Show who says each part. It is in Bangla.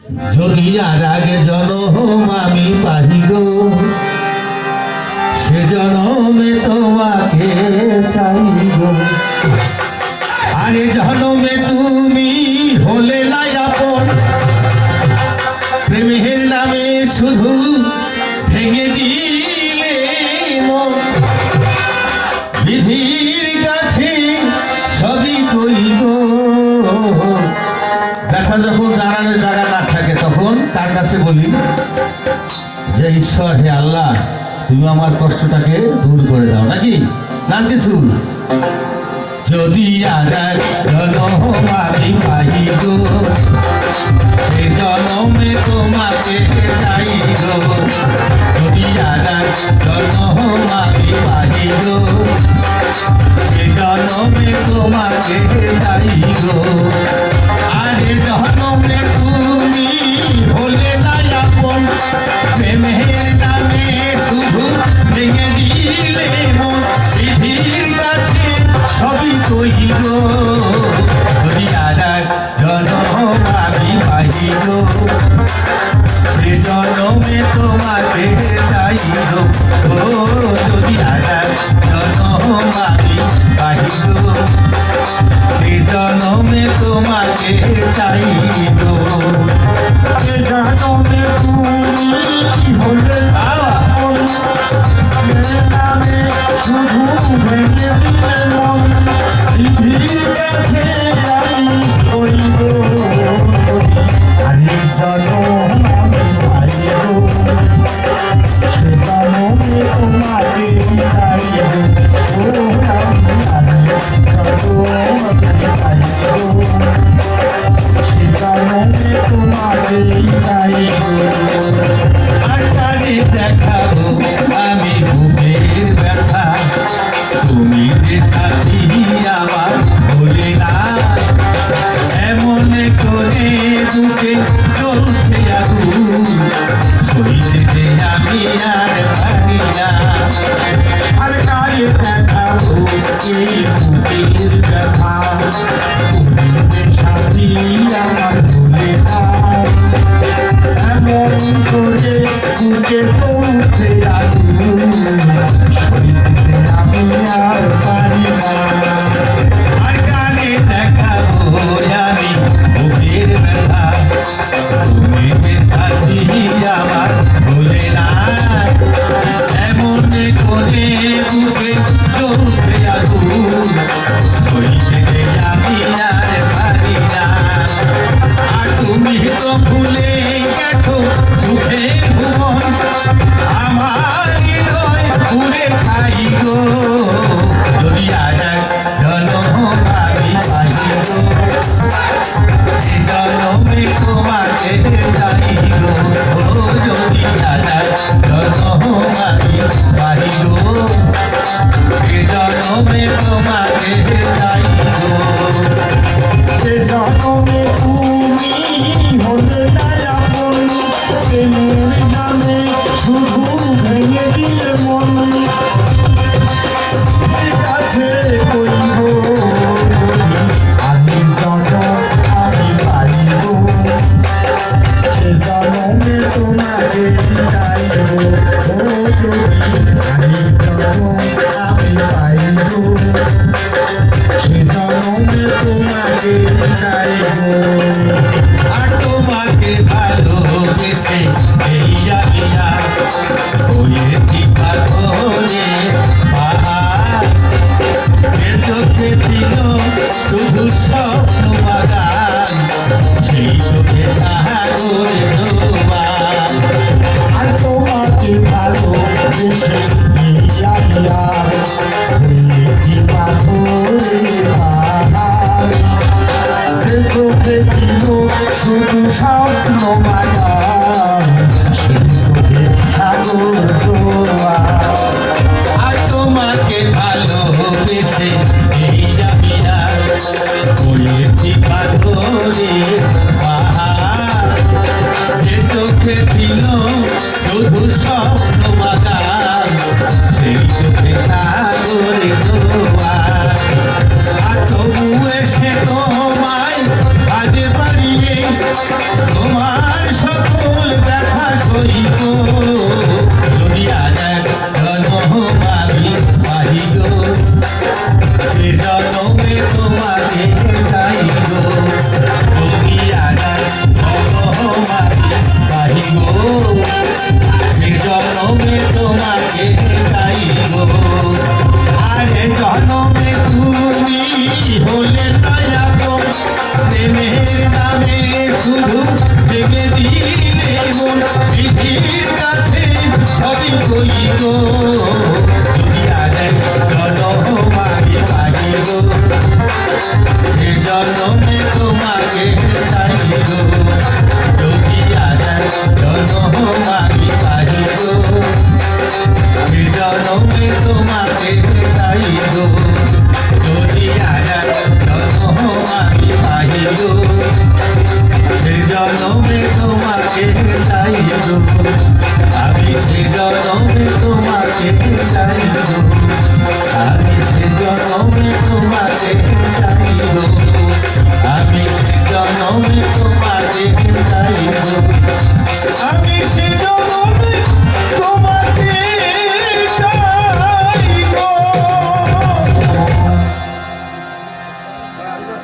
Speaker 1: যদি আর আগে জনম আমি পারি গো, সে জনমে তোমাকে চাই গো। আরে জনমে তুমি হলে নাই আপন, প্রেমের নামে শুধু ভেঙে দিলে মন। বিধির কাছে সবই কই গো, দেখা যখন জানানোর জায়গা না থাকে তখন তার কাছে বলি যে ঈশ্বর, হে আল্লাহ, তুমি আমার কষ্টটাকে দূর করে দাও, নাকি না কিছু। যদি আর এক জনম আমি পাই গো, সে জনমে তোমাকে চাই গো। যদি আর এক জনম আমি পাই গো, সে জনমে তোমাকে চাই গো। আরে জনমে তুমি হলে নাই আপন, প্রেমের নামে শুধু ভেঙে দিলে মন। বিধির কাছে সবই কই গো, যদি আর এক জনম আমি পাই গো, সে জনমে তোমাকে চাই গো। ও যদি আর এক জনম আমি পাই গো, সে জনমে তোমাকে চাই গো। সে জনমে তুমি হলে আপন, নামে শুধু ভেঙে দিলে মন। বিধির কাছে আমি কইব, আরে জনম আমি পাই গো, সে জনমে তোমাকে চাই গো। ও আমি জনম আমি পাই গো, সে জনমে তোমাকে চাই গো। আর কানে দেখাবো আমি বুকের ব্যথা, তুমি যে সাথী আমার ভুলে না। এমন করে বুকে চলছে আগুন, সইতে আমি আর পারি না। আর কানে দেখাবো এই বুকের ব্যথা, তুমি যে সাথী আমার ভুলে না। এমন করে বুকে চলছে আগুন, সইতে আমি আর পারি না। আর কানে দেখাবো আমি বুকের ব্যথা, তুমি যে সাথী আমার ভুলে না। এমন করে বুকে চলছে আগুন, সইতে আমি আর পারি না। আর তুমি তো ভুলে গেছো সুখের ভুবন, আমার হৃদয় পুড়ে ছাই গো। যদি আর এক জনম আমি পাই গো, সে জনমে তোমাকে চাই গো। ও যদি আর এক জনম আমি পাই গো, সে জনমে তোমাকে চাই গো। সে জনমে তুমি হলে নাই আপন, প্রেমের নামে শুধু ভেঙে দিলে মন। কাছে কইব, আমি জনম আমি পাই গো, সে জনমে তোমাকে চাই গো। ও যদি আমি জনম আমি পাই গো, সে জনমে তোমাকে চাই গো। আর তোমাকে ভালোবেসে এই আমি হয়েছি পাগলে পাহাড়। এ চোখে ছিল শুধু স্বপ্ন বাগান, সেই চোখে সাগরে ডোবা। আর তোমাকে ভালোবেসে এই আমি হয়েছি পাগলে পাহাড়। সে চোখে ছিল শুধু স্বপ্ন বাগান, সেই চোখে সাগর জোয়ার। আর তোমাকে ভালোবেসে এই আমি হয়েছি পাগলে পাহাড়। যে চোখে ছিল শুধু স্বপ্ন বাগান, সেই চোখে সাগরে জোয়ার। আর তবু এসে তোমায় আজ পারিয়ে তোমার ভেঙে দিলে মন বিধির কাছে সবই কইব যদি আর এক জনম আমি পাইব সে জনমে তোমাকে চাইব যদি আর এক জনম আমি পাইব সে জনমে তোমাকে চাইব যদি আর এক জনম আমি পাইব সে জনমে তোমাকে চাইব আমি সে জনমে তোমাকে চাইব আমি সে জনমে তোমাকে চাইব আমি সে